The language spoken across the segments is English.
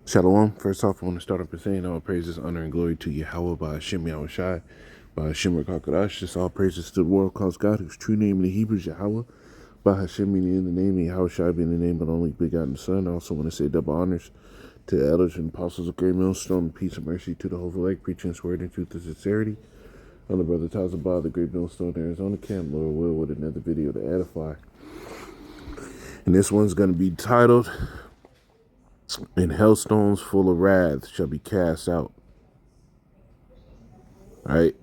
Shalom. First off, I want to start off by saying all praises, honor, and glory to Yahweh by Hashem Yahushai, by Hashem Rakakadash. Just all praises to the world calls God, whose true name in the Hebrew is Yahweh, by Hashem meaning in the name of Yahushai being the name of the only begotten Son. I also want to say double honors to the elders and apostles of Great Millstone, peace and mercy to the whole elect, preaching his word in truth and sincerity. On the brother Tazabah, the Great Millstone, Arizona camp, Lord will, with another video to edify. And this one's going to be titled, "And hailstones full of wrath shall be cast out." All right.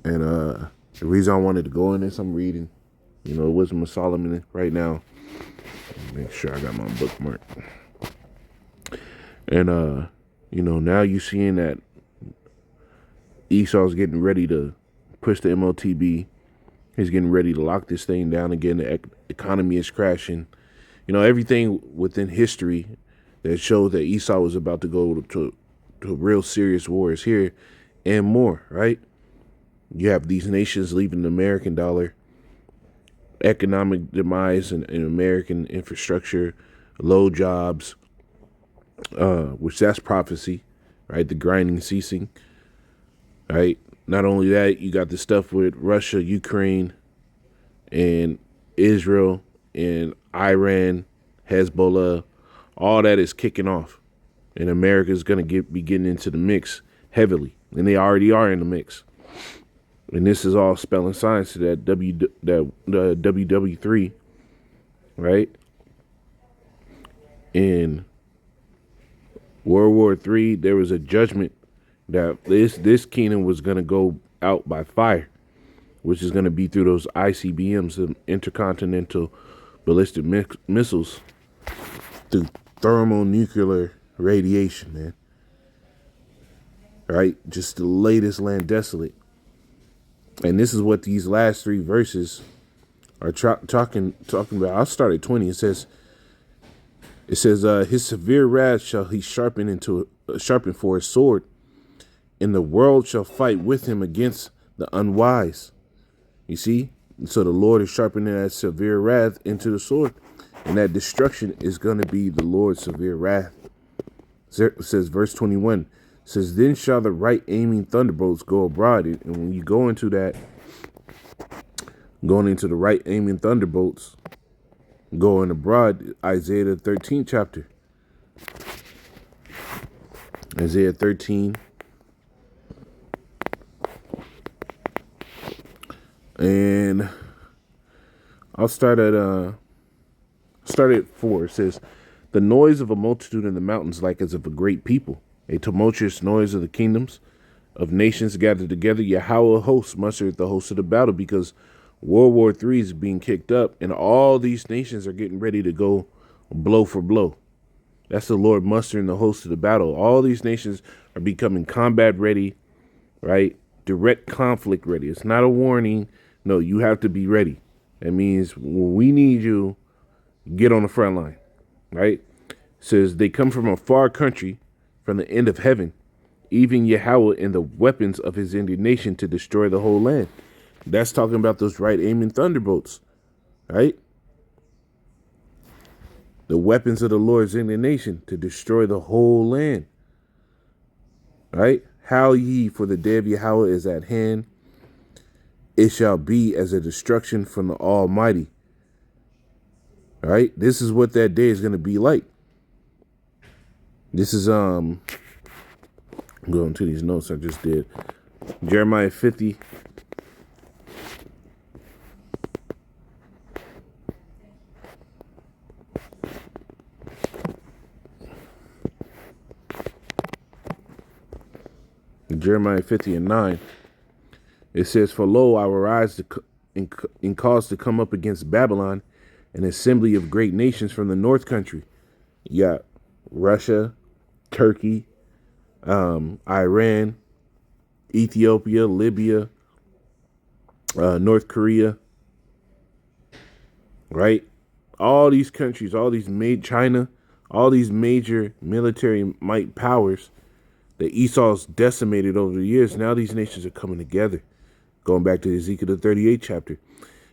And the reason I wanted to go in this, I'm reading, Wisdom of Solomon right now. Make sure I got my bookmark. And, now you're seeing that Esau's getting ready to push the MOTB. He's getting ready to lock this thing down again. The economy is crashing. Everything within history that shows that Esau was about to go to real serious war is here and more, right? You have these nations leaving the American dollar, economic demise in American infrastructure, low jobs, which that's prophecy, right? The grinding ceasing, right? Not only that, you got the stuff with Russia, Ukraine, and Israel, and Iran, Hezbollah. All that is kicking off, and America is going to be getting into the mix heavily, and they already are in the mix. And this is all spelling signs to that WW3, right? In World War III, there was a judgment that this kingdom was going to go out by fire, which is going to be through those ICBMs, the intercontinental ballistic missiles, through thermonuclear radiation, man. Right? Just the latest land desolate. And this is what these last three verses are talking about. I'll start at 20. It says, his severe wrath shall he sharpen for his sword, and the world shall fight with him against the unwise. You see? So the Lord is sharpening that severe wrath into the sword, and that destruction is going to be the Lord's severe wrath. It says, verse 21, says, then shall the right aiming thunderbolts go abroad. And when you go into that, going into the right aiming thunderbolts going abroad, Isaiah the 13th chapter. Isaiah 13. And I'll start at 4. It says, the noise of a multitude in the mountains like as of a great people, a tumultuous noise of the kingdoms of nations gathered together. Yahweh hosts mustered the host of the battle, because World War III is being kicked up, and all these nations are getting ready to go blow for blow. That's the Lord mustering the host of the battle. All these nations are becoming combat ready, right? Direct conflict ready. It's not a warning. No, you have to be ready. That means when we need you, get on the front line, right? It says they come from a far country, from the end of heaven, even Yahweh and the weapons of his indignation to destroy the whole land. That's talking about those right aiming thunderbolts, right? The weapons of the Lord's indignation to destroy the whole land, right? Howl ye, for the day of Yahweh is at hand. It shall be as a destruction from the Almighty. All right, this is what that day is going to be like. This is I'm going to these notes I just did. Jeremiah 50. Jeremiah 50 and 9. It says, for lo, I will rise and cause to come up against Babylon an assembly of great nations from the north country. You got Russia, Turkey, Iran, Ethiopia, Libya, North Korea, right? All these countries, China, all these major military might powers that Esau's decimated over the years. Now these nations are coming together. Going back to Ezekiel the 38th chapter.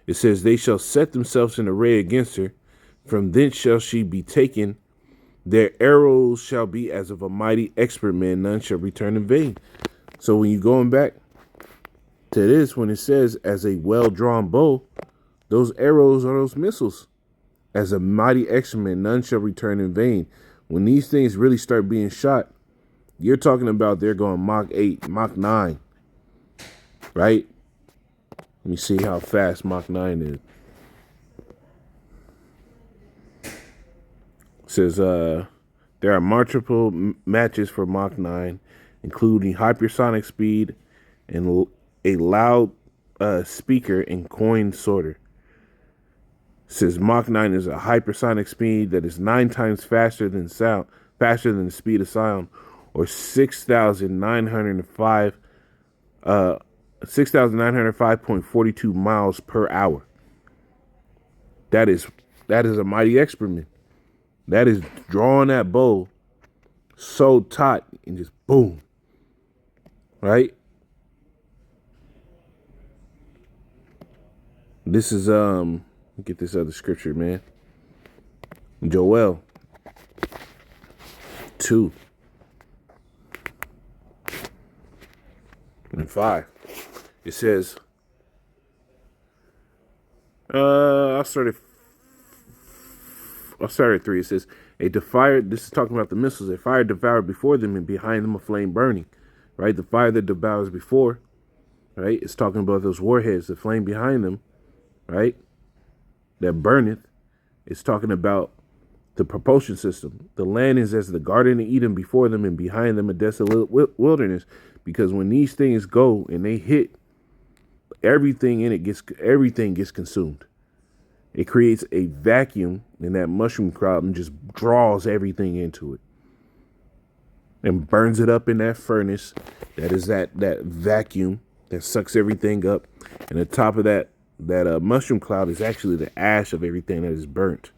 It says, they shall set themselves in array against her. From thence shall she be taken Their arrows shall be as of a mighty expert man, none shall return in vain. So when you're going back to this, when it says as a well-drawn bow, those arrows are those missiles. As a mighty expert man, none shall return in vain. When these things really start being shot, you're talking about they're going Mach 8, Mach 9, right? Let me see how fast Mach 9 is. It says there are multiple matches for Mach 9, including hypersonic speed and a loud speaker and coin sorter. It says Mach 9 is a hypersonic speed that is 9 times faster than the speed of sound, or 6,905.42 miles per hour. That is a mighty experiment. That is drawing that bow so taut and just boom. Right? This is get this other scripture, man. Joel 2 and 5. It says, I'll start at 3. It says, this is talking about the missiles. A fire devoured before them, and behind them a flame burning. Right? The fire that devours before, right? It's talking about those warheads, the flame behind them, right? That burneth. It's talking about the propulsion system. The land is as the Garden of Eden before them, and behind them a desolate wilderness. Because when these things go and they hit, everything gets consumed. It creates a vacuum in that mushroom cloud and just draws everything into it and burns it up in that furnace. That is that vacuum that sucks everything up. And the top of that mushroom cloud is actually the ash of everything that is burnt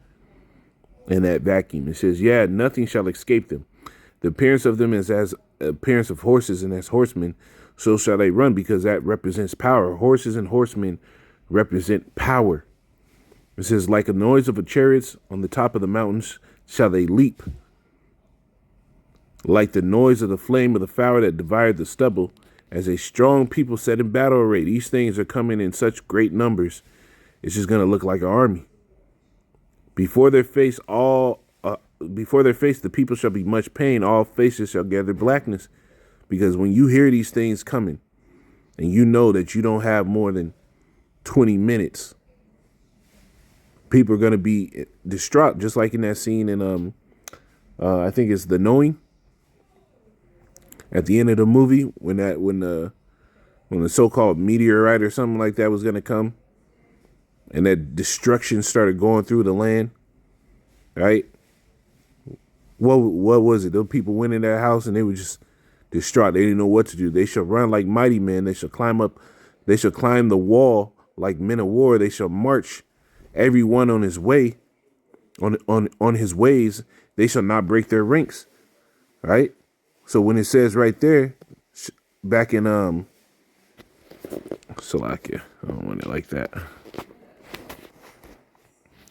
in that vacuum. It says, yeah, nothing shall escape them. The appearance of them is as appearance of horses, and as horsemen, so shall they run, because that represents power. Horses and horsemen represent power. It says, like a noise of a chariots on the top of the mountains shall they leap. Like the noise of the flame of the fire that devoured the stubble, as a strong people set in battle array. These things are coming in such great numbers. It's just going to look like an army. Before their face, the people shall be much pain. All faces shall gather blackness. Because when you hear these things coming, and you know that you don't have more than 20 minutes, people are going to be distraught, just like in that scene in I think it's The Knowing. At the end of the movie, when the so-called meteorite or something like that was going to come, and that destruction started going through the land, right? What was it? Those people went in their house and they were just distraught. They didn't know what to do. They shall run like mighty men. They shall climb the wall like men of war. They shall march everyone on his way, on his ways. They shall not break their ranks, right? So when it says right there, back in Salakia, I don't want it like that.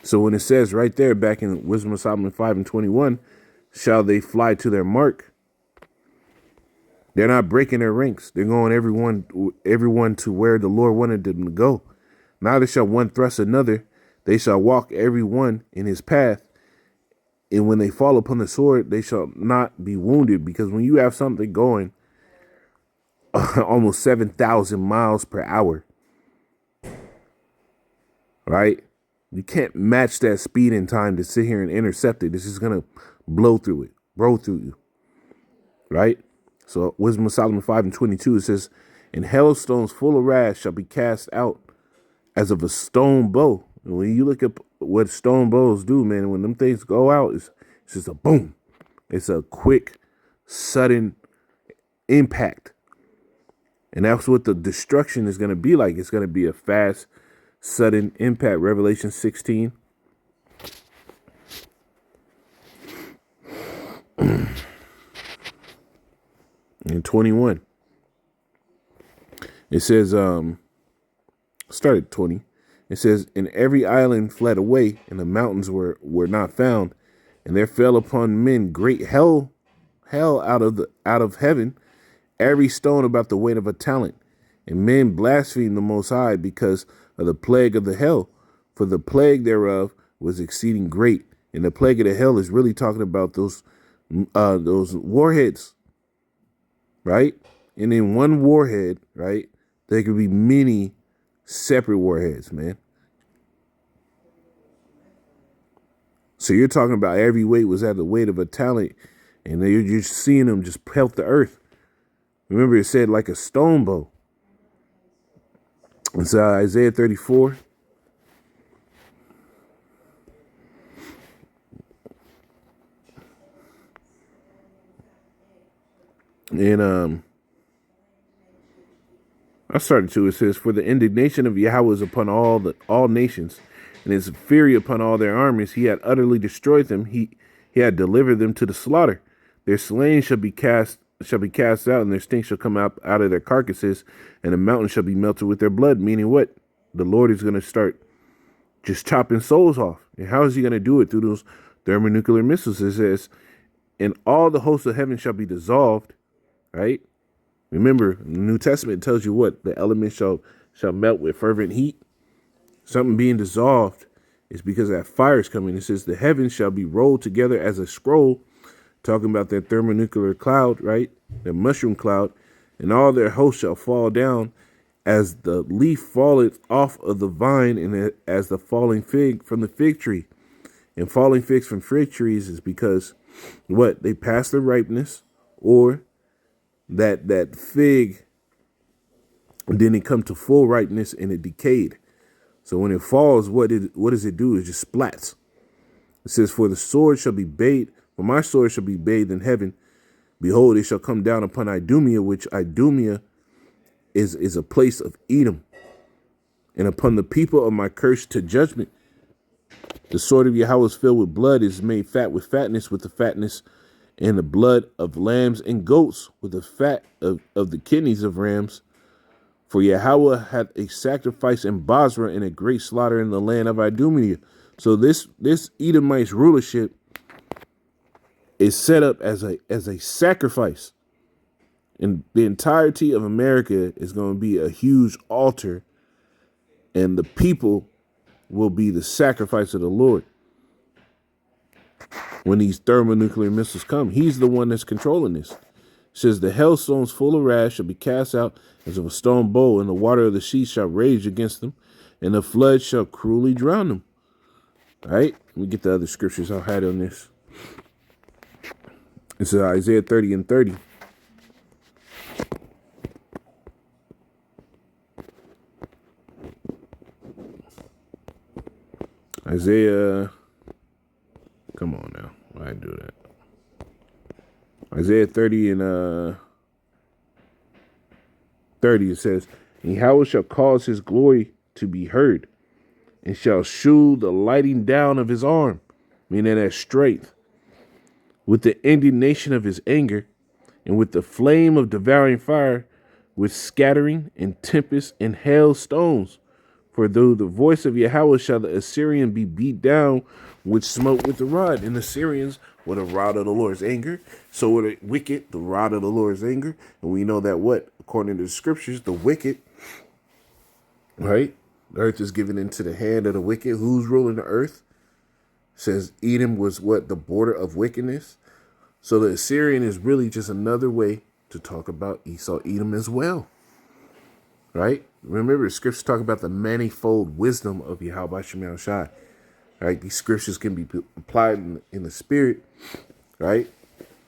So when it says right there, back in Wisdom of Solomon 5 and 21, shall they fly to their mark? They're not breaking their ranks. They're going everyone to where the Lord wanted them to go. Neither shall one thrust another. They shall walk every one in his path. And when they fall upon the sword, they shall not be wounded. Because when you have something going almost 7,000 miles per hour, right? You can't match that speed and time to sit here and intercept it. This is going to blow through you, right? So Wisdom of Solomon 5 and 22, it says, and hailstones full of wrath shall be cast out as of a stone bow. And when you look up what stone bows do, man, when them things go out, it's just a boom. It's a quick, sudden impact. And that's what the destruction is going to be like. It's going to be a fast, sudden impact. Revelation 16. And 21. It says, start at 20. It says, and every island fled away, and the mountains were not found, And there fell upon men great hell out of heaven, every stone about the weight of a talent. And men blasphemed the Most High because of the plague of the hell, for the plague thereof was exceeding great. And the plague of the hell is really talking about those warheads, right? And in one warhead, right, there could be many separate warheads, man. So you're talking about every weight was at the weight of a talent, and you're seeing them just pelt the earth. Remember, it said like a stone bow. It's Isaiah 34. And I started to. It says, "For the indignation of Yahweh is upon all nations, and his fury upon all their armies. He had utterly destroyed them. He had delivered them to the slaughter. Their slain shall be cast out, and their stink shall come out of their carcasses, and the mountain shall be melted with their blood." Meaning what? The Lord is going to start just chopping souls off. And how is he going to do it? Through those thermonuclear missiles. It says, "And all the hosts of heaven shall be dissolved," right? Remember, the New Testament tells you what? The elements shall melt with fervent heat. Something being dissolved is because that fire is coming. It says the heavens shall be rolled together as a scroll, talking about that thermonuclear cloud, right? The mushroom cloud, and all their hosts shall fall down as the leaf falleth off of the vine, and as the falling fig from the fig tree. And falling figs from fig trees is because what? They pass their ripeness, or that fig didn't come to full ripeness and it decayed. So when it falls, what does it do? It just splats. It says, "For the sword shall be bathed, for my sword shall be bathed in heaven. Behold, it shall come down upon Idumea," which Idumea is a place of Edom, "and upon the people of my curse to judgment. The sword of Yahweh is filled with blood, is made fat with the fatness and the blood of lambs and goats, with the fat of the kidneys of rams. For Yahweh had a sacrifice in Basra and a great slaughter in the land of Idumea." So this Edomite rulership is set up as a sacrifice. And the entirety of America is going to be a huge altar, and the people will be the sacrifice of the Lord. When these thermonuclear missiles come, he's the one that's controlling this. It says, "The hailstones full of wrath shall be cast out as of a stone bowl, and the water of the sea shall rage against them, and the flood shall cruelly drown them." All right, let me get the other scriptures I'll had on this. It's Isaiah 30 and 30. Isaiah, come on now, why I do that? Isaiah 30 and 30, it says, "And Yahweh shall cause his glory to be heard, and shall shew the lighting down of his arm," meaning that strength, "with the indignation of his anger, and with the flame of devouring fire, with scattering and tempest and hailstones. For though the voice of Yahweh shall the Assyrian be beat down, which smote with the rod." And the Assyrians were the rod of the Lord's anger. So were the wicked, the rod of the Lord's anger. And we know that what? According to the scriptures, the wicked, right? The earth is given into the hand of the wicked. Who's ruling the earth? Says Edom was what? The border of wickedness. So the Assyrian is really just another way to talk about Esau, Edom as well. Right? Remember, the scriptures talk about the manifold wisdom of Yahweh Shemel Shai. Right? These scriptures can be applied in the spirit, right?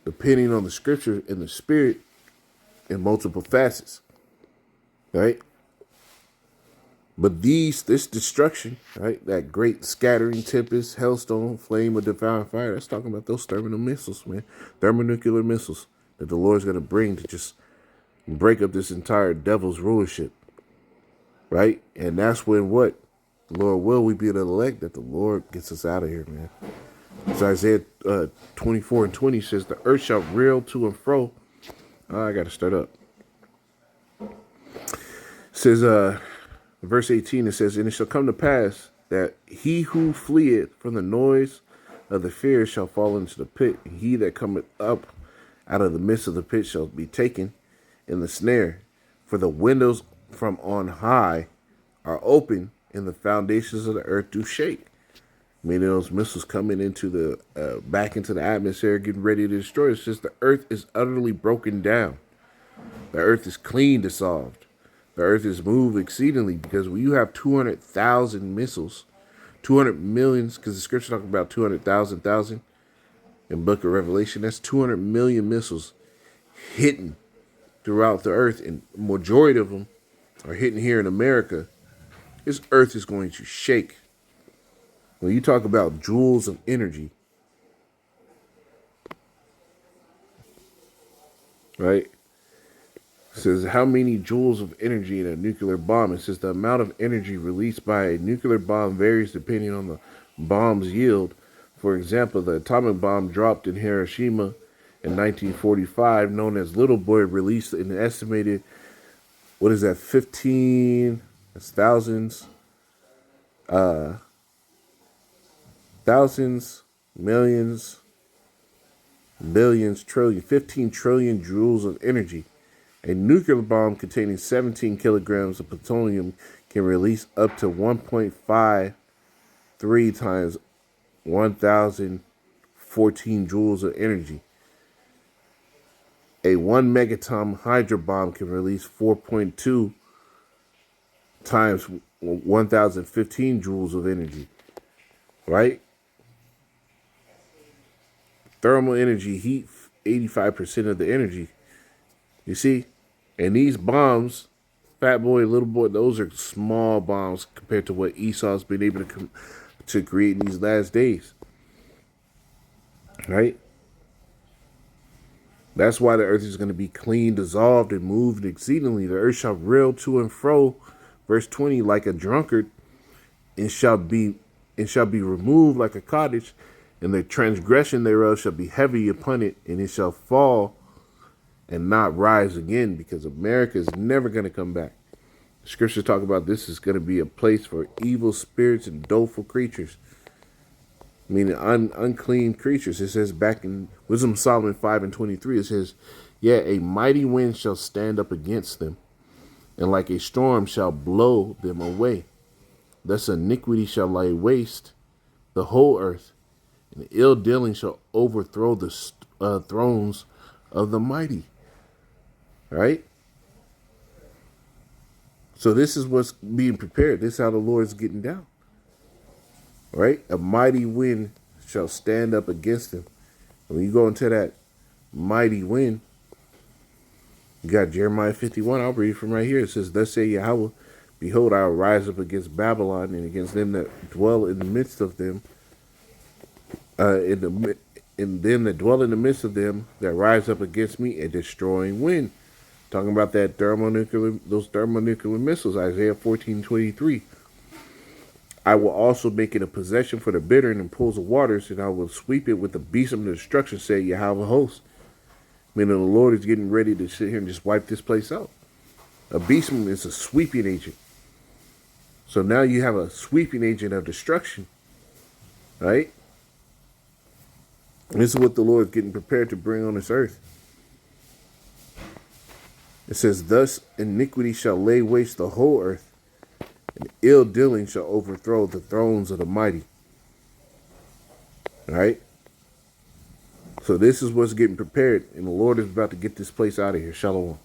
Depending on the scripture in the spirit in multiple facets. Right? But this destruction, right? That great scattering tempest, hailstone, flame of divine fire, that's talking about those thermal missiles, man. Thermonuclear missiles that the Lord's going to bring to just break up this entire devil's rulership. Right? And that's when what? The Lord will we be the elect, that the Lord gets us out of here, man. So Isaiah 24 and 20 says, "The earth shall reel to and fro." I got to start up. It says, verse 18, it says, "And it shall come to pass that he who fleeth from the noise of the fear shall fall into the pit, and he that cometh up out of the midst of the pit shall be taken in the snare. For the windows from on high are open, and the foundations of the earth do shake. Meaning those missiles coming into the back into the atmosphere, getting ready to destroy. It's just the earth is utterly broken down. The earth is clean dissolved. The earth is moved exceedingly, because when you have 200,000 missiles, 200 millions, because the scripture talking about 200,000 in Book of Revelation, that's 200 million missiles hitting throughout the earth, and majority of them are hitting here in America. This earth is going to shake. When you talk about joules of energy, right? It says how many joules of energy in a nuclear bomb. It says the amount of energy released by a nuclear bomb varies depending on the bomb's yield. For example, the atomic bomb dropped in Hiroshima in 1945, known as Little Boy, released an estimated, 15, that's thousands, millions, billions, trillion, 15 trillion joules of energy. A nuclear bomb containing 17 kilograms of plutonium can release up to 1.53 times 1,014 joules of energy. A 1 megaton hydro bomb can release 4.2 times 1,015 joules of energy. Right? Thermal energy, heat, 85% of the energy. You see? And these bombs, Fat Boy, Little Boy, those are small bombs compared to what Esau's been able to create in these last days. Right? That's why the earth is going to be clean, dissolved, and moved exceedingly. The earth shall reel to and fro, verse 20, like a drunkard, and shall be removed like a cottage, and the transgression thereof shall be heavy upon it, and it shall fall and not rise again, because America is never going to come back. The scriptures talk about this is going to be a place for evil spirits and doleful creatures, meaning unclean creatures. It says back in Wisdom of Solomon 5:23, it says, yeah, a mighty wind shall stand up against them, and like a storm shall blow them away. Thus iniquity shall lay waste the whole earth, and ill dealing shall overthrow the thrones of the mighty. Right? So this is what's being prepared. This is how the Lord is getting down. Right? A mighty wind shall stand up against them. When you go into that mighty wind, you got Jeremiah 51. I'll read from right here. It says, thus say Yahweh, behold, I will rise up against Babylon and against them that dwell in the midst of them, and them that dwell in the midst of them that rise up against me, a destroying wind. Talking about those thermonuclear missiles, Isaiah 14:23. I will also make it a possession for the bitter and in pools of waters, and I will sweep it with the beast of destruction, say Yahweh hosts. Meaning the Lord is getting ready to sit here and just wipe this place out. A beastman is a sweeping agent. So now you have a sweeping agent of destruction. Right? This is what the Lord is getting prepared to bring on this earth. It says, thus iniquity shall lay waste the whole earth, and ill dealing shall overthrow the thrones of the mighty. Right? So this is what's getting prepared, and the Lord is about to get this place out of here. Shalom.